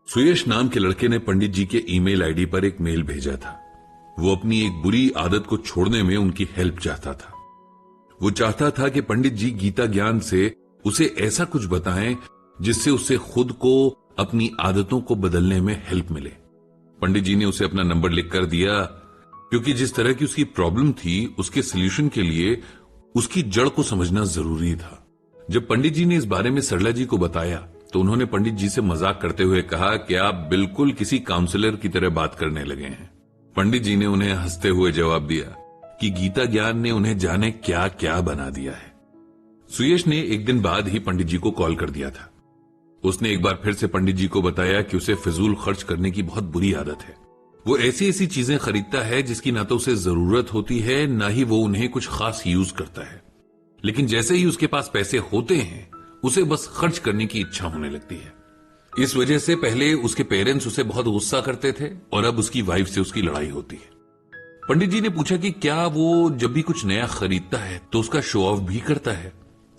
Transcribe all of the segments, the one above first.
सुयश नाम के लड़के ने पंडित जी के ईमेल आईडी पर एक मेल भेजा था। वो अपनी एक बुरी आदत को छोड़ने में उनकी हेल्प चाहता था। वो चाहता था कि पंडित जी गीता ज्ञान से उसे ऐसा कुछ बताएं जिससे उसे खुद को अपनी आदतों को बदलने में हेल्प मिले। पंडित जी ने उसे अपना नंबर लिख कर दिया, क्योंकि जिस तरह की उसकी प्रॉब्लम थी उसके सोल्यूशन के लिए उसकी जड़ को समझना जरूरी था। जब पंडित जी ने इस बारे में सरला जी को बताया तो उन्होंने पंडित जी से मजाक करते हुए कहा कि आप बिल्कुल किसी काउंसलर की तरह बात करने लगे हैं। पंडित जी ने उन्हें हंसते हुए जवाब दिया कि गीता ज्ञान ने उन्हें जाने क्या क्या बना दिया है। सुयश ने एक दिन बाद ही पंडित जी को कॉल कर दिया था। उसने एक बार फिर से पंडित जी को बताया कि उसे फिजूल खर्च करने की बहुत बुरी आदत है। वो ऐसी ऐसी चीजें खरीदता है जिसकी ना तो उसे जरूरत होती है, ना ही वो उन्हें कुछ खास यूज करता है। लेकिन जैसे ही उसके पास पैसे होते हैं उसे बस खर्च करने की इच्छा होने लगती है। इस वजह से पहले उसके पेरेंट्स उसे बहुत गुस्सा करते थे और अब उसकी वाइफ से उसकी लड़ाई होती है। पंडित जी ने पूछा कि क्या वो जब भी कुछ नया खरीदता है तो उसका शो ऑफ भी करता है।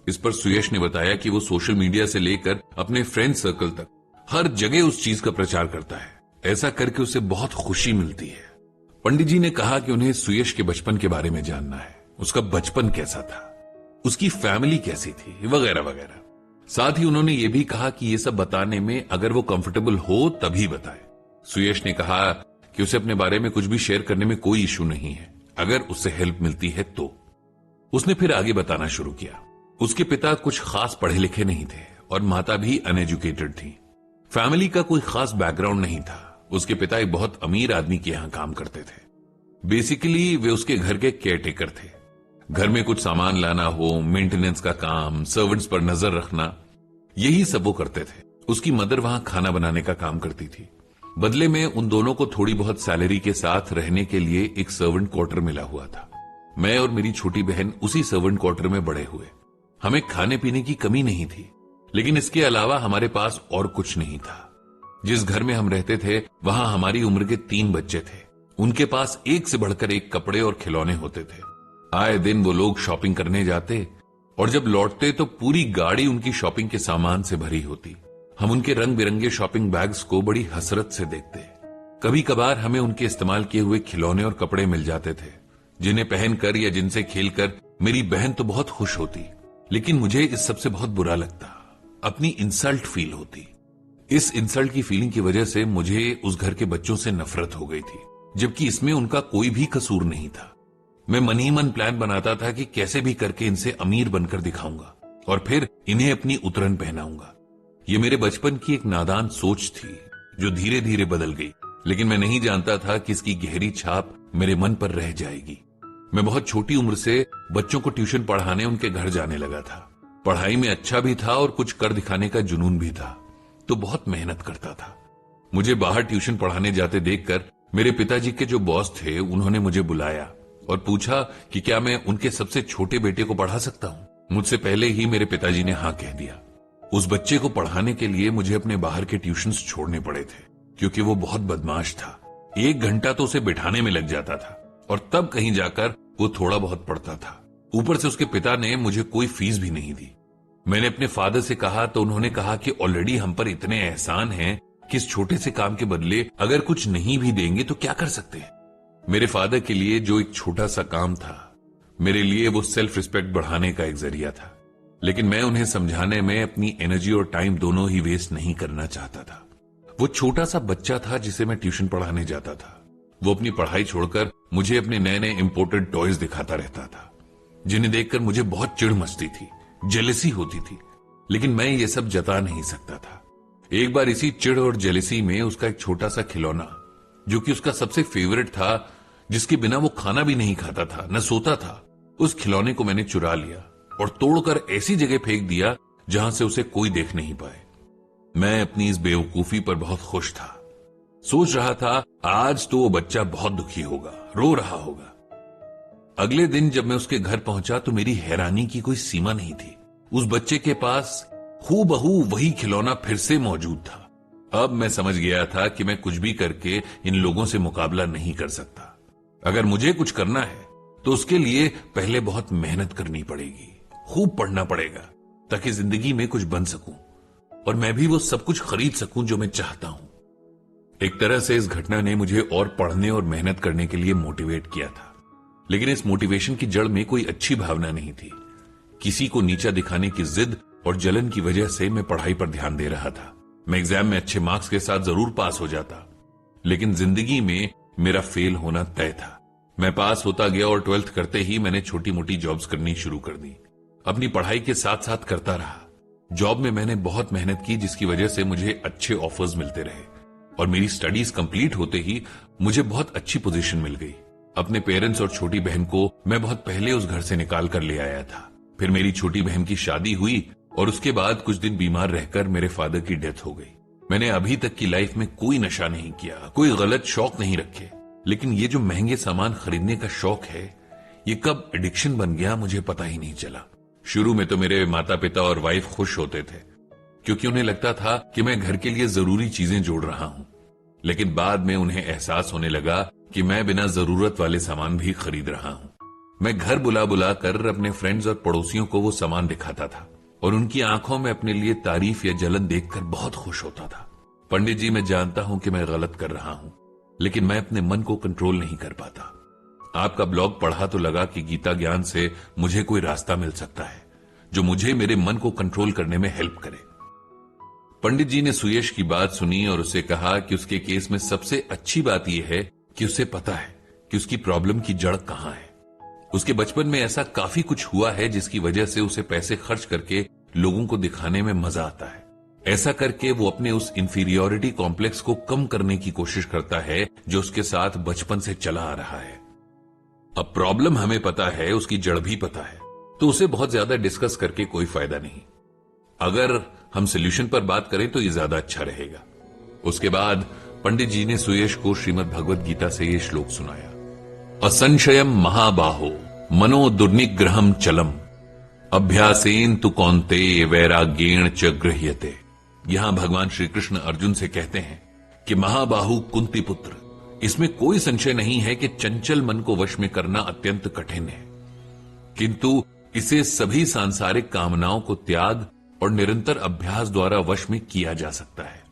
इस पर सुयश ने बताया कि वो सोशल मीडिया से लेकर अपने फ्रेंड सर्कल तक हर जगह उस चीज का प्रचार करता है। ऐसा करके उसे बहुत खुशी मिलती है। पंडित जी ने कहा कि उन्हें सुयश के बचपन के बारे में जानना है। उसका बचपन कैसा था, उसकी फैमिली कैसी थी, वगैरह वगैरह। साथ ही उन्होंने ये भी कहा कि ये सब बताने में अगर वो कंफर्टेबल हो तभी बताए। सुयश ने कहा कि उसे अपने बारे में कुछ भी शेयर करने में कोई इशू नहीं है, अगर उससे हेल्प मिलती है तो। उसने फिर आगे बताना शुरू किया। उसके पिता कुछ खास पढ़े लिखे नहीं थे और माता भी अनएजुकेटेड थी। फैमिली का कोई खास बैकग्राउंड नहीं था। उसके पिता एक बहुत अमीर आदमी के यहां काम करते थे। बेसिकली वे उसके घर के केयरटेकर थे। घर में कुछ सामान लाना हो, मेंटेनेंस का काम, सर्वेंट्स पर नजर रखना, यही सब वो करते थे। उसकी मदर वहां खाना बनाने का काम करती थी। बदले में उन दोनों को थोड़ी बहुत सैलरी के साथ रहने के लिए एक सर्वेंट क्वार्टर मिला हुआ था। मैं और मेरी छोटी बहन उसी सर्वेंट क्वार्टर में बड़े हुए। हमें खाने पीने की कमी नहीं थी, लेकिन इसके अलावा हमारे पास और कुछ नहीं था। जिस घर में हम रहते थे वहां हमारी उम्र के 3 बच्चे थे। उनके पास एक से बढ़कर एक कपड़े और खिलौने होते थे। आए दिन वो लोग शॉपिंग करने जाते और जब लौटते तो पूरी गाड़ी उनकी शॉपिंग के सामान से भरी होती। हम उनके रंग बिरंगे शॉपिंग बैग्स को बड़ी हसरत से देखते। कभी कभार हमें उनके इस्तेमाल किए हुए खिलौने और कपड़े मिल जाते थे, जिन्हें पहनकर या जिनसे खेलकर मेरी बहन तो बहुत खुश होती, लेकिन मुझे इस सबसे बहुत बुरा लगता। अपनी इंसल्ट फील होती। इस इंसल्ट की फीलिंग की वजह से मुझे उस घर के बच्चों से नफरत हो गई थी, जबकि इसमें उनका कोई भी कसूर नहीं था। मैं मन ही मन प्लान बनाता था कि कैसे भी करके इनसे अमीर बनकर दिखाऊंगा और फिर इन्हें अपनी उतरन पहनाऊंगा। ये मेरे बचपन की एक नादान सोच थी जो धीरे धीरे बदल गई, लेकिन मैं नहीं जानता था कि इसकी गहरी छाप मेरे मन पर रह जाएगी। मैं बहुत छोटी उम्र से बच्चों को ट्यूशन पढ़ाने उनके घर जाने लगा था। पढ़ाई में अच्छा भी था और कुछ कर दिखाने का जुनून भी था, तो बहुत मेहनत करता था। मुझे बाहर ट्यूशन पढ़ाने जाते देखकर मेरे पिताजी के जो बॉस थे उन्होंने मुझे बुलाया और पूछा कि क्या मैं उनके सबसे छोटे बेटे को पढ़ा सकता हूं। मुझसे पहले ही मेरे पिताजी ने हाँ कह दिया। उस बच्चे को पढ़ाने के लिए मुझे अपने बाहर के ट्यूशंस छोड़ने पड़े थे, क्योंकि वो बहुत बदमाश था। 1 घंटा तो उसे बिठाने में लग जाता था और तब कहीं जाकर वो थोड़ा बहुत पढ़ता था। ऊपर से उसके पिता ने मुझे कोई फीस भी नहीं दी। मैंने अपने फादर से कहा तो उन्होंने कहा कि ऑलरेडी हम पर इतने एहसान हैं कि इस छोटे से काम के बदले अगर कुछ नहीं भी देंगे तो क्या कर सकते हैं। मेरे फादर के लिए जो एक छोटा सा काम था, मेरे लिए वो सेल्फ रिस्पेक्ट बढ़ाने का एक जरिया था। लेकिन मैं उन्हें समझाने में अपनी एनर्जी और टाइम दोनों ही वेस्ट नहीं करना चाहता था। वो छोटा सा बच्चा था जिसे मैं ट्यूशन पढ़ाने जाता था। वो अपनी पढ़ाई छोड़कर मुझे अपने नए नए इंपोर्टेड टॉयज दिखाता रहता था, जिन्हें देखकर मुझे बहुत चिढ़ मचती थी, जेलसी होती थी, लेकिन मैं ये सब जता नहीं सकता था। एक बार इसी चिढ़ और जेलसी में उसका एक छोटा सा खिलौना, जो कि उसका सबसे फेवरेट था, जिसके बिना वो खाना भी नहीं खाता था, न सोता था, उस खिलौने को मैंने चुरा लिया और तोड़कर ऐसी जगह फेंक दिया जहां से उसे कोई देख नहीं पाए। मैं अपनी इस बेवकूफी पर बहुत खुश था। सोच रहा था आज तो वो बच्चा बहुत दुखी होगा, रो रहा होगा। अगले दिन जब मैं उसके घर पहुंचा तो मेरी हैरानी की कोई सीमा नहीं थी। उस बच्चे के पास हूबहू वही खिलौना फिर से मौजूद था। अब मैं समझ गया था कि मैं कुछ भी करके इन लोगों से मुकाबला नहीं कर सकता। अगर मुझे कुछ करना है तो उसके लिए पहले बहुत मेहनत करनी पड़ेगी, खूब पढ़ना पड़ेगा, ताकि जिंदगी में कुछ बन सकूं और मैं भी वो सब कुछ खरीद सकूं जो मैं चाहता हूं। एक तरह से इस घटना ने मुझे और पढ़ने और मेहनत करने के लिए मोटिवेट किया था, लेकिन इस मोटिवेशन की जड़ में कोई अच्छी भावना नहीं थी। किसी को नीचा दिखाने की जिद और जलन की वजह से मैं पढ़ाई पर ध्यान दे रहा था। मैं एग्जाम में अच्छे मार्क्स के साथ जरूर पास हो जाता, लेकिन जिंदगी में मेरा फेल होना तय था। मैं पास होता गया और 12th करते ही मैंने छोटी मोटी जॉब्स करनी शुरू कर दी। अपनी पढ़ाई के साथ साथ करता रहा। जॉब में मैंने बहुत मेहनत की, जिसकी वजह से मुझे अच्छे ऑफर्स मिलते रहे और मेरी स्टडीज कंप्लीट होते ही मुझे बहुत अच्छी पोजीशन मिल गई। अपने पेरेंट्स और छोटी बहन को मैं बहुत पहले उस घर से निकाल कर ले आया था। फिर मेरी छोटी बहन की शादी हुई और उसके बाद कुछ दिन बीमार रहकर मेरे फादर की डेथ हो गई। मैंने अभी तक की लाइफ में कोई नशा नहीं किया, कोई गलत शौक नहीं रखे, लेकिन ये जो महंगे सामान खरीदने का शौक है, ये कब एडिक्शन बन गया मुझे पता ही नहीं चला। शुरू में तो मेरे माता पिता और वाइफ खुश होते थे, क्योंकि उन्हें लगता था कि मैं घर के लिए जरूरी चीजें जोड़ रहा हूं, लेकिन बाद में उन्हें एहसास होने लगा कि मैं बिना जरूरत वाले सामान भी खरीद रहा हूं। मैं घर बुला बुला कर अपने फ्रेंड्स और पड़ोसियों को वो सामान दिखाता था और उनकी आंखों में अपने लिए तारीफ या जलन देखकर बहुत खुश होता था। पंडित जी, मैं जानता हूं कि मैं गलत कर रहा हूं, लेकिन मैं अपने मन को कंट्रोल नहीं कर पाता। आपका ब्लॉग पढ़ा तो लगा कि गीता ज्ञान से मुझे कोई रास्ता मिल सकता है जो मुझे मेरे मन को कंट्रोल करने में हेल्प करे। पंडित जी ने सुयश की बात सुनी और उसे कहा कि उसके केस में सबसे अच्छी बात यह है कि उसे पता है कि उसकी प्रॉब्लम की जड़ कहां है। उसके बचपन में ऐसा काफी कुछ हुआ है जिसकी वजह से उसे पैसे खर्च करके लोगों को दिखाने में मजा आता है। ऐसा करके वो अपने उस इंफीरियोरिटी कॉम्प्लेक्स को कम करने की कोशिश करता है जो उसके साथ बचपन से चला आ रहा है। अब प्रॉब्लम हमें पता है, उसकी जड़ भी पता है, तो उसे बहुत ज्यादा डिस्कस करके कोई फायदा नहीं। अगर हम सोल्यूशन पर बात करें तो ये ज्यादा अच्छा रहेगा। उसके बाद पंडित जी ने सुयश को श्रीमद् भगवद गीता से ये श्लोक सुनाया। असंशयम महाबाहो मनो दुर्निग्रहम चलम अभ्यासेन तु कौन्तेय वैराग्येण च गृह्यते। यहां भगवान श्री कृष्ण अर्जुन से कहते हैं कि महाबाहु कुंती पुत्र, इसमें कोई संशय नहीं है कि चंचल मन को वश में करना अत्यंत कठिन है, किंतु इसे सभी सांसारिक कामनाओं को त्याग और निरंतर अभ्यास द्वारा वश में किया जा सकता है।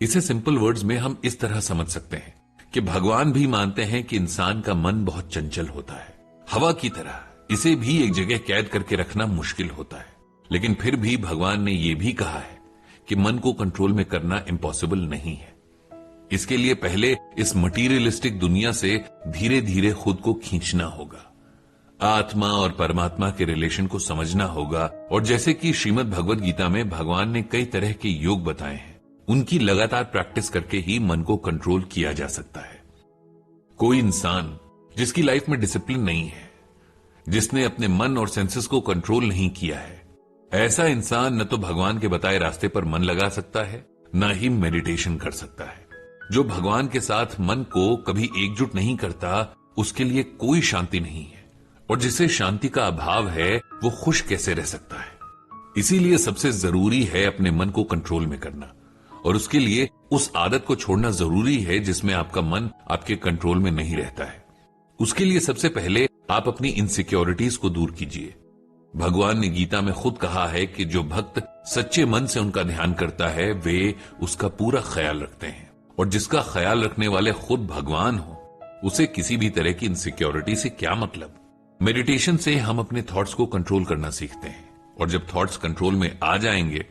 इसे सिंपल वर्ड्स में हम इस तरह समझ सकते हैं कि भगवान भी मानते हैं कि इंसान का मन बहुत चंचल होता है, हवा की तरह। इसे भी एक जगह कैद करके रखना मुश्किल होता है, लेकिन फिर भी भगवान ने यह भी कहा है कि मन को कंट्रोल में करना इम्पॉसिबल नहीं है। इसके लिए पहले इस मटीरियलिस्टिक दुनिया से धीरे धीरे खुद को खींचना होगा, आत्मा और परमात्मा के रिलेशन को समझना होगा। और जैसे कि श्रीमद् भगवद गीता में भगवान ने कई तरह के योग बताए हैं, उनकी लगातार प्रैक्टिस करके ही मन को कंट्रोल किया जा सकता है। कोई इंसान जिसकी लाइफ में डिसिप्लिन नहीं है, जिसने अपने मन और सेंसेस को कंट्रोल नहीं किया है, ऐसा इंसान न तो भगवान के बताए रास्ते पर मन लगा सकता है, न ही मेडिटेशन कर सकता है। जो भगवान के साथ मन को कभी एकजुट नहीं करता, उसके लिए कोई शांति नहीं है, और जिसे शांति का अभाव है वो खुश कैसे रह सकता है। इसीलिए सबसे जरूरी है अपने मन को कंट्रोल में करना, और उसके लिए उस आदत को छोड़ना जरूरी है जिसमें आपका मन आपके कंट्रोल में नहीं रहता है। उसके लिए सबसे पहले आप अपनी इनसिक्योरिटीज को दूर कीजिए। भगवान ने गीता में खुद कहा है कि जो भक्त सच्चे मन से उनका ध्यान करता है वे उसका पूरा ख्याल रखते हैं, और जिसका ख्याल रखने वाले खुद भगवान हो, उसे किसी भी तरह की इनसिक्योरिटी से क्या मतलब। मेडिटेशन से हम अपने थॉट्स को कंट्रोल करना सीखते हैं, और जब थॉट्स कंट्रोल में आ जाएंगे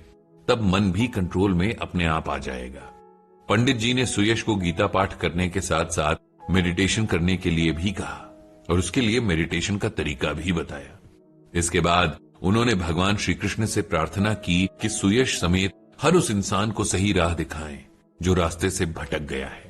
तब मन भी कंट्रोल में अपने आप आ जाएगा। पंडित जी ने सुयश को गीता पाठ करने के साथ साथ मेडिटेशन करने के लिए भी कहा, और उसके लिए मेडिटेशन का तरीका भी बताया। इसके बाद उन्होंने भगवान श्री कृष्ण से प्रार्थना की कि सुयश समेत हर उस इंसान को सही राह दिखाएं जो रास्ते से भटक गया है।